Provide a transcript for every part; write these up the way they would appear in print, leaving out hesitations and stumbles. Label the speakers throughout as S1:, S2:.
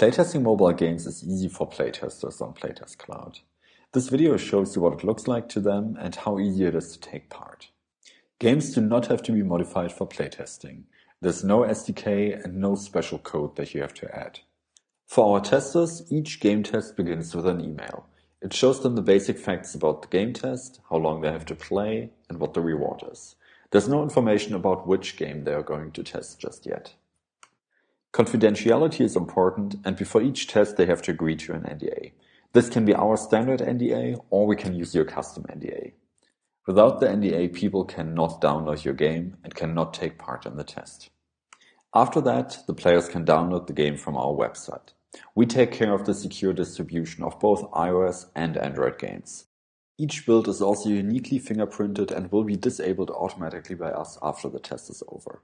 S1: Playtesting mobile games is easy for playtesters on PlaytestCloud. This video shows you what it looks like to them and how easy it is to take part. Games do not have to be modified for playtesting. There's no SDK and no special code that you have to add. For our testers, each game test begins with an email. It shows them the basic facts about the game test, how long they have to play, and what the reward is. There's no information about which game they are going to test just yet. Confidentiality is important, and before each test they have to agree to an NDA. This can be our standard NDA, or we can use your custom NDA. Without the NDA, people cannot download your game and cannot take part in the test. After that, the players can download the game from our website. We take care of the secure distribution of both iOS and Android games. Each build is also uniquely fingerprinted and will be disabled automatically by us after the test is over.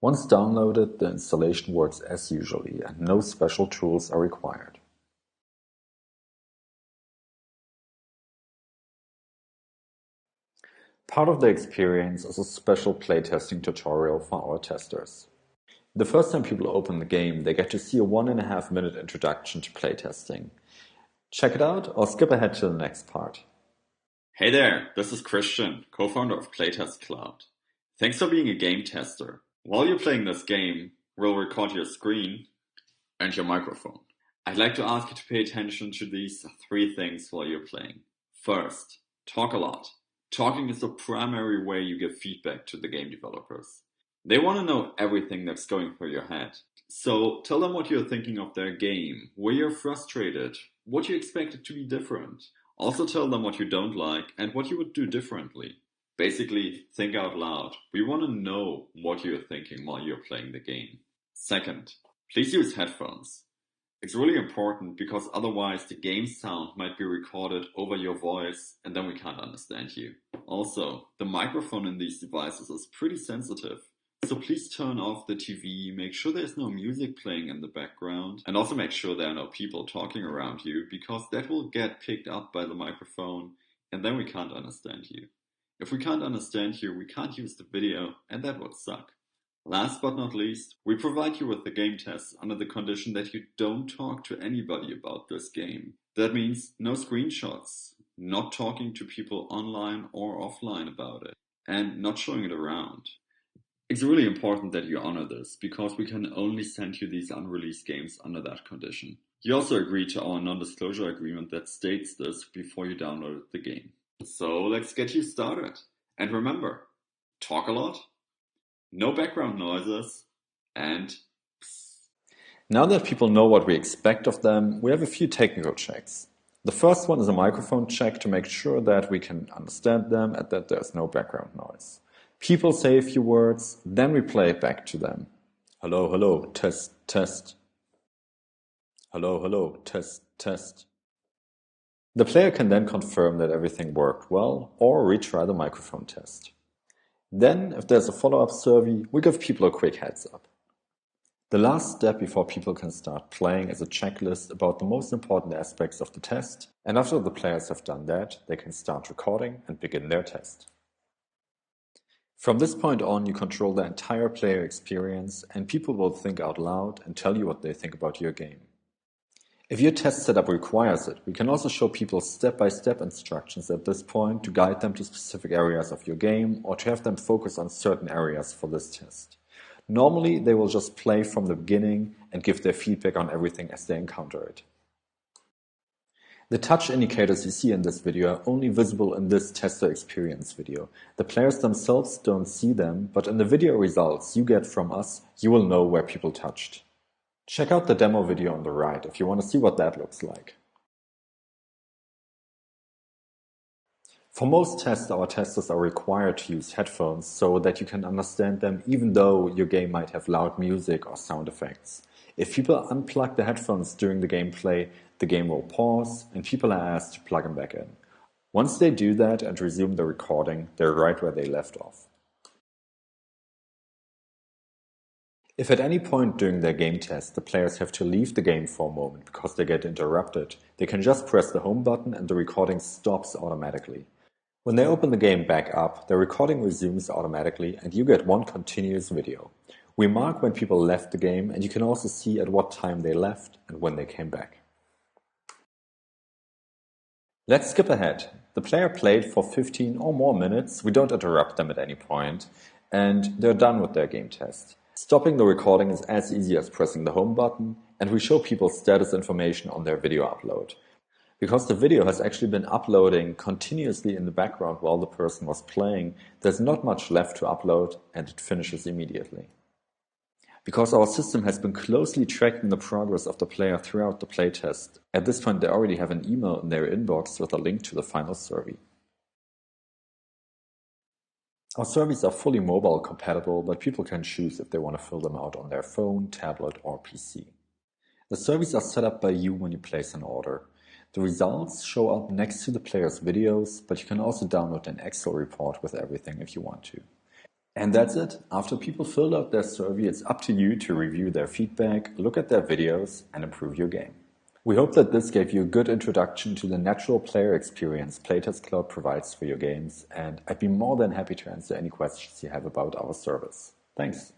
S1: Once downloaded, the installation works as usually and no special tools are required. Part of the experience is a special playtesting tutorial for our testers. The first time people open the game, they get to see a 1.5 minute introduction to playtesting. Check it out or skip ahead to the next part.
S2: Hey there, this is Christian, co-founder of PlaytestCloud. Thanks for being a game tester. While you're playing this game, we'll record your screen and your microphone. I'd like to ask you to pay attention to these 3 things while you're playing. First, talk a lot. Talking is the primary way you give feedback to the game developers. They want to know everything that's going through your head. So tell them what you're thinking of their game, where you're frustrated, what you expect it to be different. Also tell them what you don't like and what you would do differently. Basically, think out loud. We want to know what you're thinking while you're playing the game. Second, please use headphones. It's really important because otherwise the game sound might be recorded over your voice and then we can't understand you. Also, the microphone in these devices is pretty sensitive. So please turn off the TV, make sure there's no music playing in the background, and also make sure there are no people talking around you because that will get picked up by the microphone and then we can't understand you. If we can't understand you, we can't use the video, and that would suck. Last but not least, we provide you with the game tests under the condition that you don't talk to anybody about this game. That means no screenshots, not talking to people online or offline about it, and not showing it around. It's really important that you honor this, because we can only send you these unreleased games under that condition. You also agree to our non-disclosure agreement that states this before you download the game. So let's get you started. And remember, talk a lot, no background noises, and psst.
S1: Now that people know what we expect of them, we have a few technical checks. The first one is a microphone check to make sure that we can understand them and that there's no background noise. People say a few words, then we play it back to them. Hello, hello, test, test. Hello, hello, test, test. The player can then confirm that everything worked well or retry the microphone test. Then, if there's a follow-up survey, we give people a quick heads up. The last step before people can start playing is a checklist about the most important aspects of the test, and after the players have done that, they can start recording and begin their test. From this point on, you control the entire player experience, and people will think out loud and tell you what they think about your game. If your test setup requires it, we can also show people step-by-step instructions at this point to guide them to specific areas of your game or to have them focus on certain areas for this test. Normally, they will just play from the beginning and give their feedback on everything as they encounter it. The touch indicators you see in this video are only visible in this tester experience video. The players themselves don't see them, but in the video results you get from us, you will know where people touched. Check out the demo video on the right if you want to see what that looks like. For most tests, our testers are required to use headphones so that you can understand them even though your game might have loud music or sound effects. If people unplug the headphones during the gameplay, the game will pause and people are asked to plug them back in. Once they do that and resume the recording, they're right where they left off. If at any point during their game test the players have to leave the game for a moment because they get interrupted, they can just press the home button and the recording stops automatically. When they open the game back up, the recording resumes automatically and you get one continuous video. We mark when people left the game, and you can also see at what time they left and when they came back. Let's skip ahead. The player played for 15 or more minutes, we don't interrupt them at any point, and they're done with their game test. Stopping the recording is as easy as pressing the home button, and we show people status information on their video upload. Because the video has actually been uploading continuously in the background while the person was playing, there's not much left to upload, and it finishes immediately. Because our system has been closely tracking the progress of the player throughout the playtest, at this point they already have an email in their inbox with a link to the final survey. Our surveys are fully mobile compatible, but people can choose if they want to fill them out on their phone, tablet, or PC. The surveys are set up by you when you place an order. The results show up next to the player's videos, but you can also download an Excel report with everything if you want to. And that's it. After people filled out their survey, it's up to you to review their feedback, look at their videos, and improve your game. We hope that this gave you a good introduction to the natural player experience PlaytestCloud provides for your games, and I'd be more than happy to answer any questions you have about our service. Thanks.